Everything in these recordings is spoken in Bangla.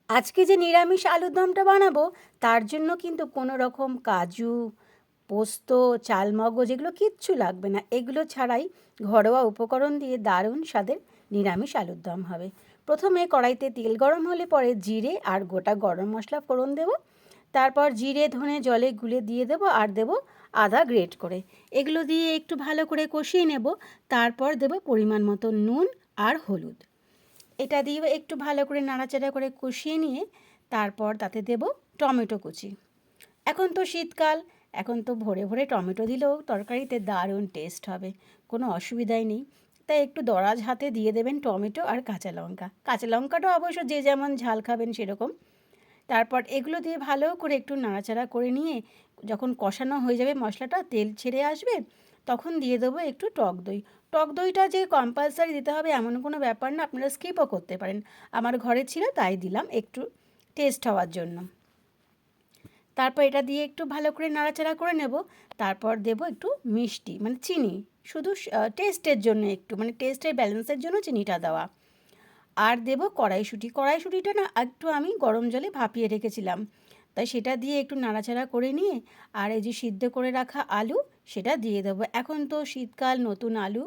আজকে যে নিরামিষ আলুর দমটা বানাবো তার জন্য কিন্তু কোনো রকম কাজু, পোস্ত, চালমগজ এগুলো কিচ্ছু লাগবে না। এগুলো ছাড়াই ঘরোয়া উপকরণ দিয়ে দারুণ স্বাদের নিরামিষ আলুর দম হবে। প্রথমে কড়াইতে তেল গরম হলে পরে জিরে আর গোটা গরম মশলা ফোড়ন দেবো। তারপর জিরে ধনে জলে গুলে দিয়ে দেবো আর দেবো আদা গ্রেট করে। এগুলো দিয়ে একটু ভালো করে কষিয়ে নেব। তারপর দেবো পরিমাণ মতো নুন আর হলুদ। এটা দিয়ে একটু ভালো করে নাড়াচাড়া করে কষিয়ে নিয়ে তারপর তাতে দেব টমেটো কুচি। এখন তো শীতকাল, এখন তো ভরে ভরে টমেটো দিলেও তরকারিতে দারুণ টেস্ট হবে, কোনো অসুবিধাই নেই। তাই একটু দরাজ হাতে দিয়ে দেবেন টমেটো আর কাঁচা লঙ্কা। কাঁচা লঙ্কাটা অবশ্য যে যেমন ঝাল খাবেন সেরকম। তারপর এগুলো দিয়ে ভালো করে একটু নাড়াচাড়া করে নিয়ে যখন কষানো হয়ে যাবে, মশলাটা তেল ছেড়ে আসবে, তখন দিয়ে দেবো একটু টক দই। টক দইটা যে কম্পালসারি দিতে হবে এমন কোনো ব্যাপার না, আপনারা স্কিপও করতে পারেন। আমার ঘরে ছিল তাই দিলাম একটু টেস্ট হওয়ার জন্য। তারপর এটা দিয়ে একটু ভালো করে নাড়াচাড়া করে নেব। তারপর দেব একটু মিষ্টি মানে চিনি, শুধু টেস্টের জন্য, একটু মানে টেস্টের ব্যালেন্সের জন্য চিনিটা দেওয়া। আর দেব কড়াইশুঁটি। কড়াইশুঁটিটা না একটু আমি গরম জলে ভাপিয়ে রেখেছিলাম, তাই সেটা দিয়ে একটু নাড়াচাড়া করে নিয়ে আর এই যে সিদ্ধ করে রাখা আলু সেটা দিয়ে দেবো। এখন তো শীতকাল, নতুন আলু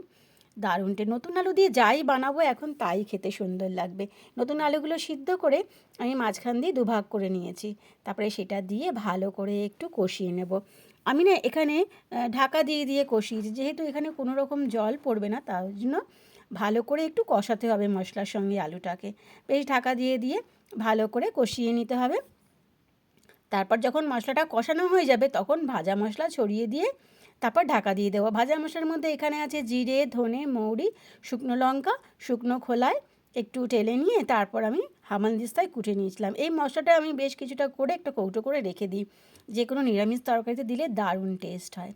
দারুণটে, নতুন আলু দিয়ে যাই বানাবো এখন তাই খেতে সুন্দর লাগবে। নতুন আলুগুলো সিদ্ধ করে আমি মাঝখান দিয়ে দুভাগ করে নিয়েছি। তারপরে সেটা দিয়ে ভালো করে একটু কষিয়ে নেব। আমি না এখানে ঢাকা দিয়ে দিয়ে কষিয়েছি, যেহেতু এখানে কোনো রকম জল পড়বে না, তার জন্য ভালো করে একটু কষাতে হবে মশলার সঙ্গে আলুটাকে। বেশ ঢাকা দিয়ে দিয়ে ভালো করে কষিয়ে নিতে হবে। তারপর যখন মশলাটা কষানো হয়ে যাবে তখন ভাজা মশলা ছড়িয়ে দিয়ে তারপর ঢাকা দিয়ে দেবো। ভাজা মশলার মধ্যে এখানে আছে জিরে, ধনে, মৌরি, শুকনো লঙ্কা, শুকনো খোলায় একটু টেলে নিয়ে তারপর আমি হামানদিস্তায় কুটে নিয়েছিলাম। এই মশলাটা আমি বেশ কিছুটা করে একটা কৌটো করে রেখে দিই, যে কোনো নিরামিষ তরকারিতে দিলে দারুণ টেস্ট হয়।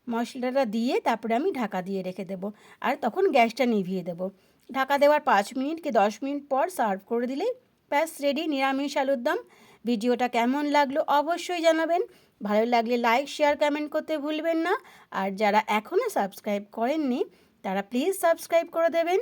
মশলাটা দিয়ে তারপরে আমি ঢাকা দিয়ে রেখে দেবো আর তখন গ্যাসটা নিভিয়ে দেবো। ঢাকা দেওয়ার 5 মিনিট কি 10 মিনিট পর সার্ভ করে দিলেই ব্যাস রেডি নিরামিষ আলুর দম। ভিডিওটা কেমন লাগলো অবশ্যই জানাবেন। ভালো লাগলে লাইক, শেয়ার, কমেন্ট করতে ভুলবেন না। আর যারা এখনও সাবস্ক্রাইব করেননি তারা প্লিজ সাবস্ক্রাইব করে দেবেন।